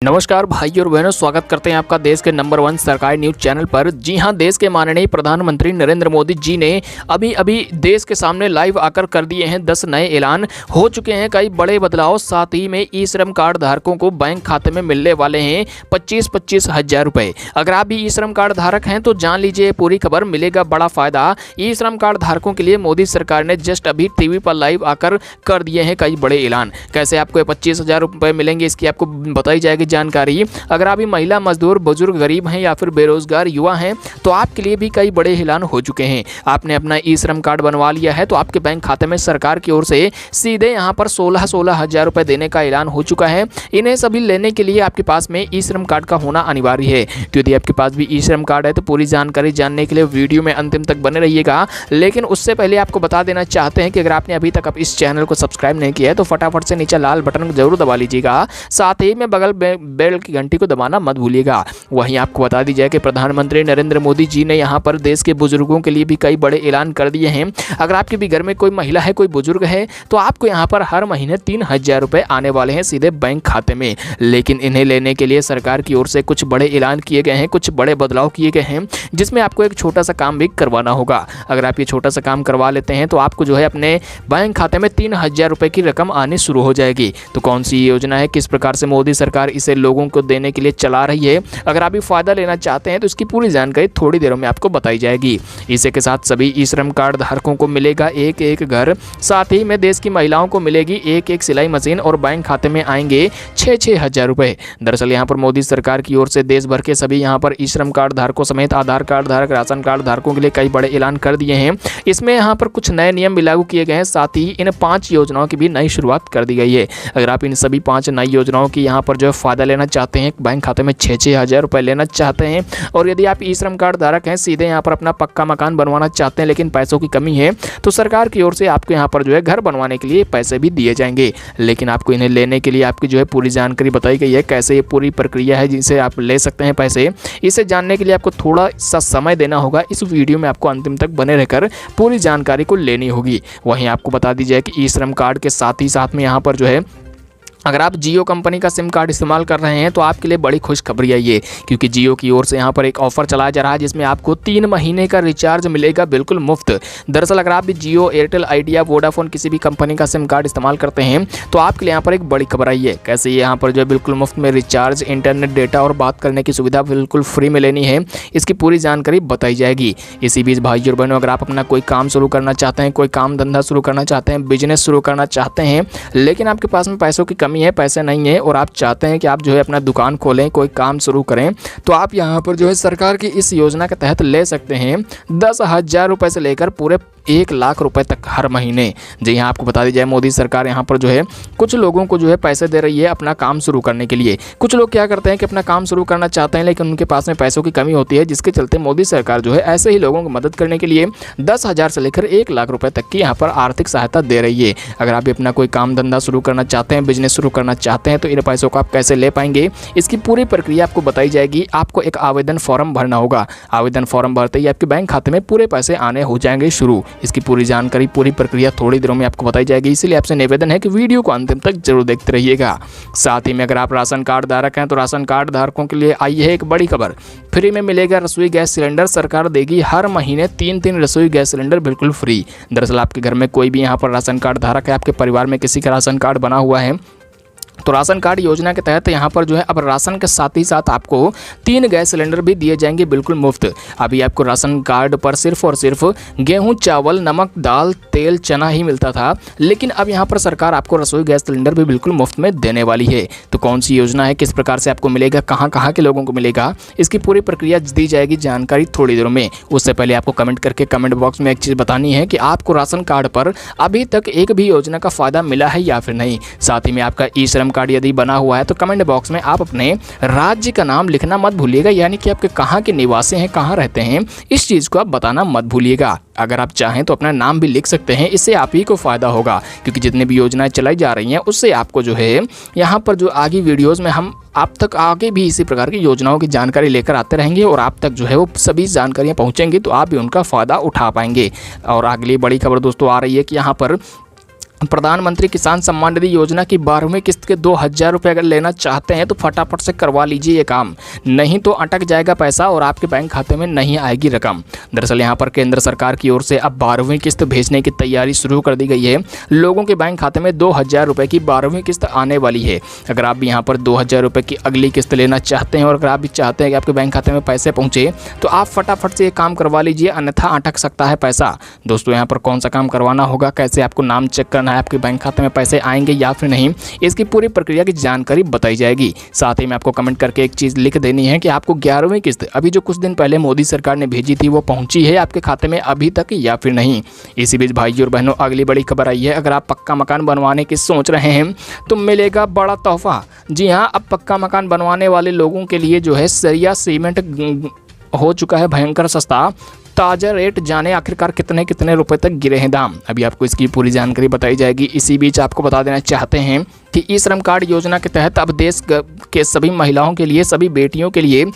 नमस्कार भाई और बहनों, स्वागत करते हैं आपका देश के नंबर 1 सरकारी न्यूज चैनल पर। जी हां, देश के माननीय प्रधानमंत्री नरेंद्र मोदी जी ने अभी देश के सामने लाइव आकर कर दिए हैं 10 नए ऐलान। हो चुके हैं कई बड़े बदलाव। साथ ही में ई श्रम कार्ड धारकों को बैंक खाते में मिलने वाले हैं 25-25 हजार रुपए। अगर आप भी ई श्रम कार्ड धारक हैं तो जान लीजिए पूरी खबर, मिलेगा बड़ा फायदा। ई श्रम कार्ड धारकों के लिए मोदी सरकार ने जस्ट अभी टीवी पर लाइव आकर कर दिए हैं कई बड़े ऐलान। कैसे आपको 25 हजार रुपए मिलेंगे इसकी आपको बताई जाएगी जानकारी। अगर आप महिला, मजदूर, बुजुर्ग, गरीब हैं या फिर बेरोजगार युवा हैं तो आपके लिए भी कई बड़े ऐलान हो चुके हैं। आपने अपना ई श्रम कार्ड बनवा लिया है तो आपके बैंक खाते में सरकार की ओर से सीधे यहां पर 16 हजार रुपए देने का ऐलान हो चुका है। इन्हें सभी लेने के लिए आपके पास में ई श्रम कार्ड का होना अनिवार्य है। तो यदि आपके पास भी ई श्रम कार्ड है तो पूरी जानकारी जानने के लिए वीडियो में अंतिम तक बने रहिएगा। लेकिन उससे पहले आपको बता देना चाहते हैं कि अगर आपने अभी तक इस चैनल को सब्सक्राइब नहीं किया है तो फटाफट से नीचे लाल बटन जरूर दबा लीजिएगा। साथ ही में बगल बेल की घंटी को दबाना मत भूलिएगा। वहीं आपको बता दी जाए कि प्रधानमंत्री नरेंद्र मोदी जी ने यहां पर देश के बुजुर्गों के लिए भी कई बड़े ऐलान कर दिए हैं। अगर आपके भी घर में कोई महिला है, कोई बुजुर्ग है तो आपको यहां पर हर महीने 3000 रुपए आने वाले हैं सीधे बैंक खाते में। लेकिन इन्हें लेने के लिए सरकार की ओर से कुछ बड़े ऐलान किए गए हैं, कुछ बड़े बदलाव किए गए हैं, जिसमें आपको एक छोटा सा काम भी करवाना होगा। अगर आप ये छोटा सा काम करवा लेते हैं तो आपको जो है अपने बैंक खाते में 3000 रुपए की रकम आनी शुरू हो जाएगी। तो कौन सी योजना है, किस प्रकार से मोदी सरकार इसे लोगों को देने के लिए चला रही है, अगर आप भी फायदा लेना चाहते हैं तो इसकी पूरी जानकारी थोड़ी देर में आपको बताई जाएगी। इसी के साथ सभी ई श्रम कार्ड धारकों को मिलेगा एक घर। साथ ही में देश की महिलाओं को मिलेगी एक सिलाई मशीन और बैंक खाते में आएंगे 6-6 हजार रुपए। दरअसल यहाँ पर मोदी सरकार की ओर से देश भर के सभी यहाँ पर ई श्रम कार्ड धारकों समेत आधार कार्ड धारक, राशन कार्ड धारकों के लिए कई बड़े ऐलान कर दिए हैं। इसमें यहाँ पर कुछ नए नियम भी लागू किए गए हैं। साथ ही इन 5 योजनाओं की भी नई शुरुआत कर दी गई है। अगर आप इन सभी 5 नई योजनाओं की यहाँ पर जो है फायदा लेना चाहते हैं, बैंक खाते में 6-6 हजार रुपए लेना चाहते हैं, और यदि आप ई श्रम कार्ड धारक हैं, सीधे यहाँ पर अपना पक्का मकान बनवाना चाहते हैं लेकिन पैसों की कमी है, तो सरकार की ओर से आपको यहाँ पर जो है घर बनवाने के लिए पैसे भी दिए जाएंगे। लेकिन आपको इन्हें लेने के लिए आपकी जो है पूरी जानकारी बताई गई है, कैसे ये पूरी प्रक्रिया है जिनसे आप ले सकते हैं पैसे। इसे जानने के लिए आपको थोड़ा सा समय देना होगा। इस वीडियो में आपको अंतिम तक बने रहकर पूरी जानकारी को लेनी होगी। वहीं आपको बता दी जाए कि ई श्रम कार्ड के साथ ही साथ में यहाँ पर जो है अगर आप जियो कंपनी का सिम कार्ड इस्तेमाल कर रहे हैं तो आपके लिए बड़ी खुशखबरी है ये, क्योंकि जियो की ओर से यहाँ पर एक ऑफर चलाया जा रहा है जिसमें आपको 3 महीने का रिचार्ज मिलेगा बिल्कुल मुफ्त। दरअसल अगर आप भी जियो, एयरटेल, आइडिया, वोडाफोन किसी भी कंपनी का सिम कार्ड इस्तेमाल करते हैं तो आपके लिए यहाँ पर एक बड़ी खबर आई है। कैसे ये यहाँ पर जो है बिल्कुल मुफ्त में रिचार्ज, इंटरनेट, डेटा और बात करने की सुविधा बिल्कुल फ्री में लेनी है, इसकी पूरी जानकारी बताई जाएगी। इसी बीच भाई और बहनों, अगर आप अपना कोई काम शुरू करना चाहते हैं, कोई काम धंधा शुरू करना चाहते हैं, बिजनेस शुरू करना चाहते हैं, लेकिन आपके पास में पैसों की कमी है, पैसे नहीं है और आप चाहते हैं कि आप जो है अपना दुकान खोलें, कोई काम शुरू करें, तो आप यहाँ पर जो है सरकार की इस योजना के तहत ले सकते हैं 10,000 रुपए से लेकर पूरे 1 लाख रुपए तक हर महीने। जी हाँ, आपको बता दी जाए मोदी सरकार यहाँ पर जो है कुछ लोगों को जो है पैसे दे रही है अपना काम शुरू करने के लिए। कुछ लोग क्या करते हैं कि अपना काम शुरू करना चाहते हैं लेकिन उनके पास में पैसों की कमी होती है, जिसके चलते मोदी सरकार जो है ऐसे ही लोगों को मदद करने के लिए 10,000 से लेकर 1 लाख रुपए तक की यहाँ पर आर्थिक सहायता दे रही है। अगर आप अपना कोई काम धंधा शुरू करना चाहते हैं, बिजनेस शुरू करना चाहते हैं तो इन पैसों को आप कैसे ले पाएंगे, इसकी पूरी प्रक्रिया आपको बताई जाएगी। आपको एक आवेदन फॉर्म भरना होगा। आवेदन फॉर्म भरते ही आपके बैंक खाते में पूरे पैसे आने हो जाएंगे शुरू। इसकी पूरी जानकारी, पूरी प्रक्रिया थोड़ी देरों में आपको बताई जाएगी, इसलिए आपसे निवेदन है कि वीडियो को अंतिम तक जरूर देखते रहिएगा। साथ ही में अगर आप राशन कार्ड धारक हैं तो राशन कार्ड धारकों के लिए आई है एक बड़ी खबर। फ्री में मिलेगा रसोई गैस सिलेंडर। सरकार देगी हर महीने 3 रसोई गैस सिलेंडर बिल्कुल फ्री। दरअसल आपके घर में कोई भी यहाँ पर राशन कार्ड धारक है, आपके परिवार में किसी का राशन कार्ड बना हुआ है, तो राशन कार्ड योजना के तहत यहाँ पर जो है अब राशन के साथ ही साथ आपको 3 गैस सिलेंडर भी दिए जाएंगे बिल्कुल मुफ्त। अभी आपको राशन कार्ड पर सिर्फ और सिर्फ गेहूं, चावल, नमक, दाल, तेल, चना ही मिलता था, लेकिन अब यहाँ पर सरकार आपको रसोई गैस सिलेंडर भी बिल्कुल मुफ्त में देने वाली है। तो कौन सी योजना है, किस प्रकार से आपको मिलेगा, कहाँ के लोगों को मिलेगा, इसकी पूरी प्रक्रिया दी जाएगी जानकारी थोड़ी देर में। उससे पहले आपको कमेंट करके कमेंट बॉक्स में एक चीज़ बतानी है कि आपको राशन कार्ड पर अभी तक एक भी योजना का फायदा मिला है या फिर नहीं। साथ ही में आपका ई श्रम कार्ड यदि बना हुआ है तो कमेंट बॉक्स में आप अपने राज्य का नाम लिखना मत भूलिएगा, यानी कि आपके कहाँ के निवासी हैं, कहाँ रहते हैं, इस चीज़ को आप बताना मत भूलिएगा। अगर आप चाहें तो अपना नाम भी लिख सकते हैं, इससे आप ही को फ़ायदा होगा, क्योंकि जितने भी योजनाएं चलाई जा रही हैं उससे आपको जो है यहाँ पर जो आगे वीडियोज़ में हम आप तक आगे भी इसी प्रकार की योजनाओं की जानकारी लेकर आते रहेंगे और आप तक जो है वो सभी जानकारियाँ पहुँचेंगी तो आप भी उनका फ़ायदा उठा पाएंगे। और अगली बड़ी खबर दोस्तों आ रही है कि यहाँ पर प्रधानमंत्री किसान सम्मान निधि योजना की 12वीं किस्त के 2,000 रुपये अगर लेना चाहते हैं तो फटाफट से करवा लीजिए ये काम, नहीं तो अटक जाएगा पैसा और आपके बैंक खाते में नहीं आएगी रकम। दरअसल यहाँ पर केंद्र सरकार की ओर से अब 12वीं किस्त भेजने की तैयारी शुरू कर दी गई है। लोगों के बैंक खाते में 2,000 रुपये की 12वीं किस्त आने वाली है। अगर आप भी यहाँ पर 2,000 रुपये की अगली किस्त लेना चाहते हैं और अगर आप भी चाहते हैं कि आपके बैंक खाते में पैसे पहुँचे तो आप फटाफट से ये काम करवा लीजिए, अन्यथा अटक सकता है पैसा। दोस्तों यहाँ पर कौन सा काम करवाना होगा, कैसे आपको नाम चेक करना है, आपके बैंक खाते में पैसे आएंगे या फिर नहीं, इसकी पूरी प्रक्रिया की जानकारी बताई जाएगी। साथ ही में आपको कमेंट करके एक चीज़ लिख देनी है कि आपको 11वीं किस्त अभी जो कुछ दिन पहले मोदी सरकार ने भेजी थी वो पहुंची है आपके खाते में अभी तक या फिर नहीं। इसी बीच भाइयों और बहनों अगली बड़ी खबर आई है। अगर आप पक्का मकान बनवाने की सोच रहे हैं तो मिलेगा बड़ा तोहफा। जी हाँ, अब पक्का मकान बनवाने वाले लोगों के लिए जो है सरिया सीमेंट हो चुका है भयंकर सस्ता। ताज़ा रेट जाने आखिरकार कितने रुपए तक गिरे हैं दाम, अभी आपको इसकी पूरी जानकारी बताई जाएगी। इसी बीच आपको बता देना चाहते हैं कि ई श्रम कार्ड योजना के तहत अब देश के सभी महिलाओं के लिए, सभी बेटियों के लिए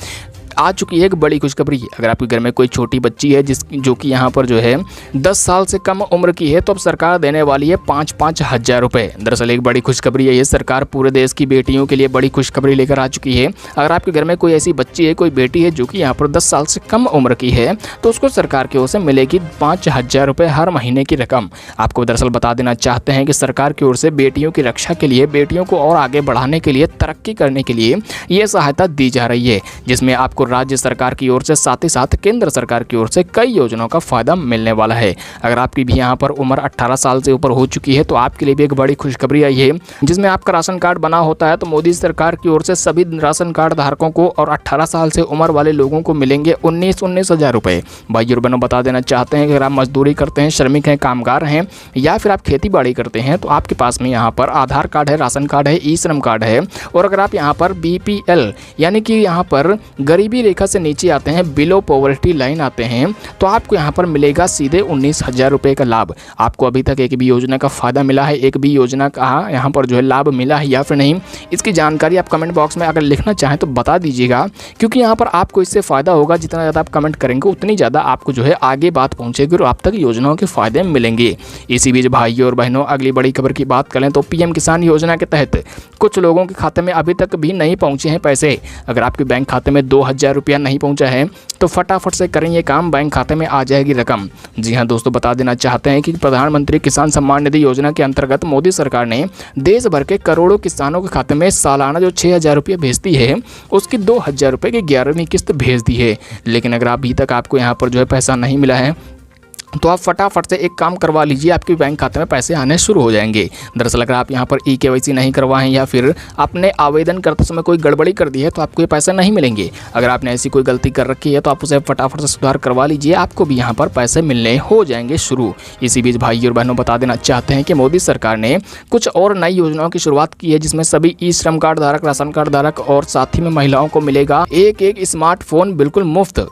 आ चुकी है एक बड़ी खुशखबरी। अगर आपके घर में कोई छोटी बच्ची है जो कि यहाँ पर जो है 10 साल से कम उम्र की है तो अब सरकार देने वाली है 5-5 हज़ार रुपये। दरअसल एक बड़ी खुशखबरी है ये, सरकार पूरे देश की बेटियों के लिए बड़ी खुशखबरी लेकर आ चुकी है। अगर आपके घर में कोई ऐसी बच्ची है, कोई बेटी है जो कि यहाँ पर 10 साल से कम उम्र की है तो उसको सरकार की ओर से मिलेगी 5,000 रुपये हर महीने की रकम। आपको दरअसल बता देना चाहते हैं कि सरकार की ओर से बेटियों की रक्षा के लिए, बेटियों को और आगे बढ़ाने के लिए, तरक्की करने के लिए ये सहायता दी जा रही है, जिसमें आपको राज्य सरकार की ओर से साथ ही साथ केंद्र सरकार की ओर से कई योजनाओं का फायदा मिलने वाला है। अगर आपकी भी यहाँ पर उम्र 18 साल से ऊपर हो चुकी है तो आपके लिए भी एक बड़ी खुशखबरी आई है, जिसमें आपका राशन कार्ड बना होता है तो मोदी सरकार की ओर से सभी राशन कार्ड धारकों को और 18 साल से उम्र वाले लोगों को मिलेंगे 19 हज़ार रुपये। भाई और बहनों बता देना चाहते हैं कि अगर आप मजदूरी करते हैं, श्रमिक हैं, कामगार हैं या फिर आप खेती बाड़ी करते हैं तो आपके पास में यहाँ पर आधार कार्ड है, राशन कार्ड है, ई श्रम कार्ड है और अगर आप यहाँ पर BPL यानी कि यहाँ पर गरीबी रेखा से नीचे आते हैं, बिलो पॉवर्टी लाइन आते हैं, तो आपको यहाँ पर मिलेगा सीधे 19,000 रुपये का लाभ। आपको अभी तक एक भी योजना का फायदा मिला है, एक भी योजना का यहाँ पर जो है लाभ मिला है या फिर नहीं, इसकी जानकारी आप कमेंट बॉक्स में अगर लिखना चाहें तो बता दीजिएगा, क्योंकि यहाँ पर आपको इससे फ़ायदा होगा। जितना ज़्यादा आप कमेंट करेंगे उतनी ज़्यादा आपको जो है आगे बात पहुँचेगी और आप तक योजनाओं के फायदे मिलेंगे। इसी बीच भाइयों और बहनों अगली बड़ी खबर की बात करें तो PM किसान योजना के तहत कुछ लोगों के खाते में अभी तक भी नहीं पहुँचे हैं पैसे। अगर आपके बैंक खाते में 2,000 रुपया नहीं पहुंचा है तो फटाफट से करें ये काम, बैंक खाते में आ जाएगी रकम। जी हां दोस्तों, बता देना चाहते हैं कि प्रधानमंत्री किसान सम्मान निधि योजना के अंतर्गत मोदी सरकार ने देश भर के करोड़ों किसानों के खाते में सालाना जो 6,000 रुपये भेजती है उसकी 2,000 रुपये की 11वीं किस्त भेज दी है। लेकिन अगर अभी तक आपको यहाँ पर जो है पैसा नहीं मिला है तो आप फटाफट से एक काम करवा लीजिए, आपके बैंक खाते में पैसे आने शुरू हो जाएंगे। दरअसल अगर आप यहाँ पर EKYC नहीं करवाएं या फिर आपने आवेदन करते समय कोई गड़बड़ी कर दी है तो आपको ये पैसे नहीं मिलेंगे। अगर आपने ऐसी कोई गलती कर रखी है तो आप उसे फटाफट से सुधार करवा लीजिए, आपको भी यहाँ पर पैसे मिलने हो जाएंगे शुरू। इसी बीच भाई और बहनों बता देना चाहते हैं कि मोदी सरकार ने कुछ और नई योजनाओं की शुरुआत की है, जिसमें सभी ई श्रम कार्ड धारक, राशन कार्ड धारक और साथ ही में महिलाओं को मिलेगा एक स्मार्टफोन बिल्कुल मुफ्त।